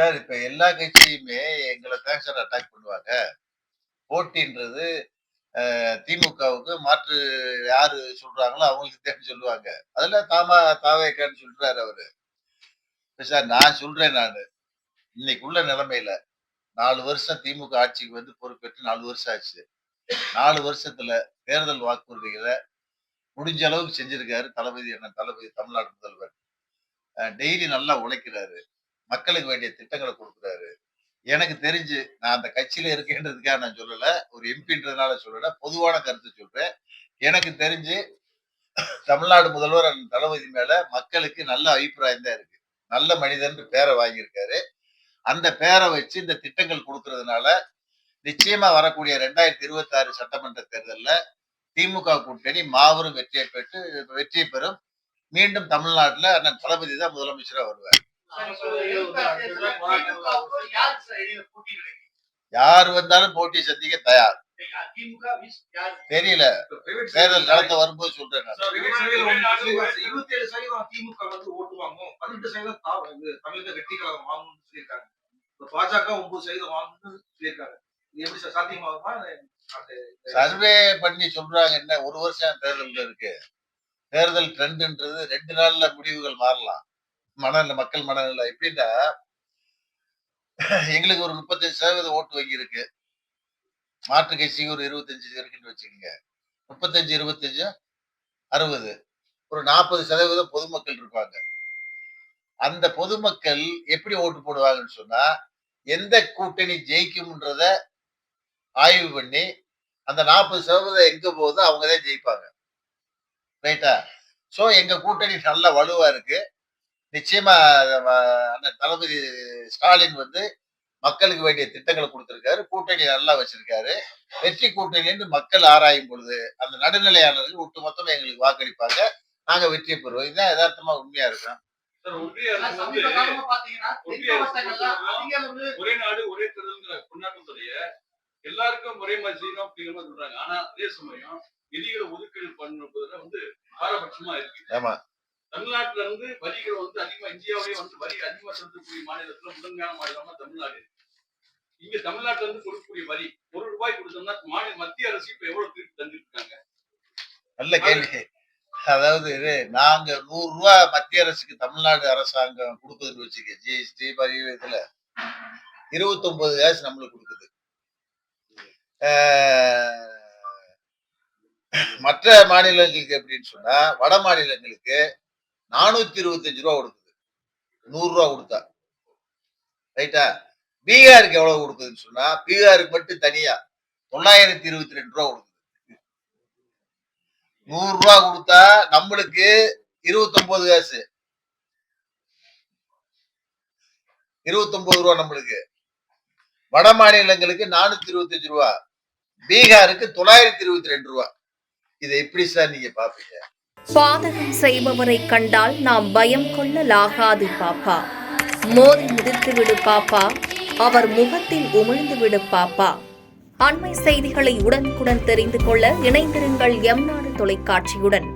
Sir இப்ப எல்லா கட்சியுமே எங்கள தான் சார் அட்டாக் பண்ணுவாங்க. போட்டின்றது திமுகவுக்கு மாற்று யாரு சொல்றாங்களோ அவங்களுக்கு தான் சொல்லுவாங்க. அதுல தாவேக்கான்னு சொல்றாரு அவரு. சார் நான் சொல்றேன் நானு. இன்னைக்கு உள்ள நிலைமையில 4 வருஷம் திமுக ஆட்சிக்கு வந்து பொறுப்பேற்று 4 வருஷம் ஆச்சு. 4 வருஷத்துல தேர்தல் வாக்குறுதிகள முடிஞ்ச அளவுக்கு செஞ்சிருக்காரு அண்ணன் தளபதி தமிழ்நாடு முதல்வர். டெய்லி நல்லா உழைக்கிறாரு. மக்களுக்கு வேண்டிய திட்டங்கள குடுக்குறாரு. எனக்கு தெரிஞ்சு நான் அந்த கட்சியில இருக்கேன்றதுக்காக நான் சொல்லல. ஒரு எம்பின்றதுனால சொல்லல. பொதுவான கருத்து சொல்றேன். எனக்கு தெரிஞ்சு தமிழ்நாடு முதல்வர் அண்ணன் தளபதி மேல மக்களுக்கு நல்ல அபிப்பிராயம் தான் இருக்கு. நல்ல மனிதன்னு பேர வாங்கியிருக்காரு. அந்த பேர வச்சு இந்த திட்டங்கள் குடுக்கறதுனால நிச்சயமா வரக்கூடிய 2026 சட்டமன்ற தேர்தல்ல திமுக கூட்டணி மாபெரும் வெற்றி பெறும். மீண்டும் தமிழ்நாட்டுல அண்ணன் தளபதி தான் முதலமைச்சரா வருவார். யார் வந்தாலும் போட்டி சந்திக்க தயார். தெரியல. தேர்தல் களத்தை வரும்போது சொல்றேன். சர்வே பண்ணி சொல்றாங்க என்ன, ஒரு வருஷம் தேர்தல் இருக்கு. தேர்தல் ட்ரெண்ட்ன்றது 2 நாள்ல முடிவுகள் மாறலாம். மக்கள் மனநிலை எப்படின்னா, எங்களுக்கு ஒரு 35% ஓட்டு வங்கி இருக்கு. மாற்று கட்சிக்கு ஒரு 25 இருக்குன்னு வச்சுக்கோங்க. 35, 25, 60. ஒரு 40% பொதுமக்கள் இருப்பாங்க. அந்த பொதுமக்கள் எப்படி ஓட்டு போடுவாங்கன்னு சொன்னா, எந்த கூட்டணி ஜெயிக்கும்ன்றத ஆய்வு பண்ணி அந்த 40% எங்க போகுதோ அவங்கதான் ஜெயிப்பாங்க. ரைட்டா? சோ எங்க கூட்டணி நல்ல வலுவா இருக்கு. நிச்சயமா அண்ணன் தளபதி ஸ்டாலின் வந்து மக்களுக்கு வேண்டிய திட்டங்களை கொடுத்திருக்காரு. கூட்டணி நல்லா வச்சிருக்காரு. வெற்றி கூட்டணி மக்கள் ஆராயும் பொழுது அந்த நடுநிலையாளர்கள் ஒட்டுமொத்தமா எங்களுக்கு வாக்களிப்பாங்க. நாங்க வெற்றி பெறுவோம். இதுதான் யதார்த்தமா உண்மையா இருக்கும். ஒரே நாடு ஒரே தேர்தல் கொண்டாட்டத்துடைய எல்லாருக்கும் ஒரே மாதிரி செய்யணும் அப்படிங்கிற மாதிரி சொல்றாங்க. ஆனா அதே சமயம் நிதிகளை ஒதுக்கீடு பண்ணுறதுல வந்து பாரபட்சமா இருக்கு. ஆமா, தமிழ்நாட்டுல இருந்து வரிகள் வந்து அதிகமா இந்தியாவிலேயே வந்து வரி அதிகமா செலுத்தக்கூடிய மாநிலத்துல முதன்மையான மாநிலமா தமிழ்நாடு. இங்க தமிழ்நாட்டுல இருந்து கொடுக்கக்கூடிய வரி ₹1 கொடுத்தோம்னா மத்திய அரசு இப்ப எவ்வளவு திருப்பி தந்துட்டு இருக்காங்க? நல்ல கேள்வி. அதாவது நாங்க ₹100 மத்திய அரசுக்கு தமிழ்நாடு அரசாங்கம் கொடுக்குதுன்னு வச்சுக்க, ஜிஎஸ்டி வரி இதுல 29 காசு நம்மளுக்கு கொடுக்குது. மற்ற மாநிலங்களுக்கு எப்படின்னு சொன்னா, வட மாநிலங்களுக்கு ₹425 கொடுக்குது. ₹100 கொடுத்தா. ரைட்டா? பீகாருக்கு எவ்வளவு கொடுக்குதுன்னு சொன்னா, பீகாருக்கு மட்டும் தனியா ₹922 கொடுக்குது. ₹100 கொடுத்தா நம்மளுக்கு 29 காசு. ₹29 நம்மளுக்கு. வட மாநிலங்களுக்கு ₹425, பீகாருக்கு ₹922. இதை எப்படி சார் நீங்க பாப்பீங்க? பாதகம் செய்பவரை கண்டால் நாம் பயம் கொள்ளலாகாது பாப்பா. மோதி மிதித்து விடு பாப்பா, அவர் முகத்தில் உமிழ்ந்து விடு பாப்பா. அண்மை செய்திகளை உடனுக்குடன் தெரிந்து கொள்ள இணைந்திருங்கள் எம் நாடு தொலைக்காட்சியுடன்.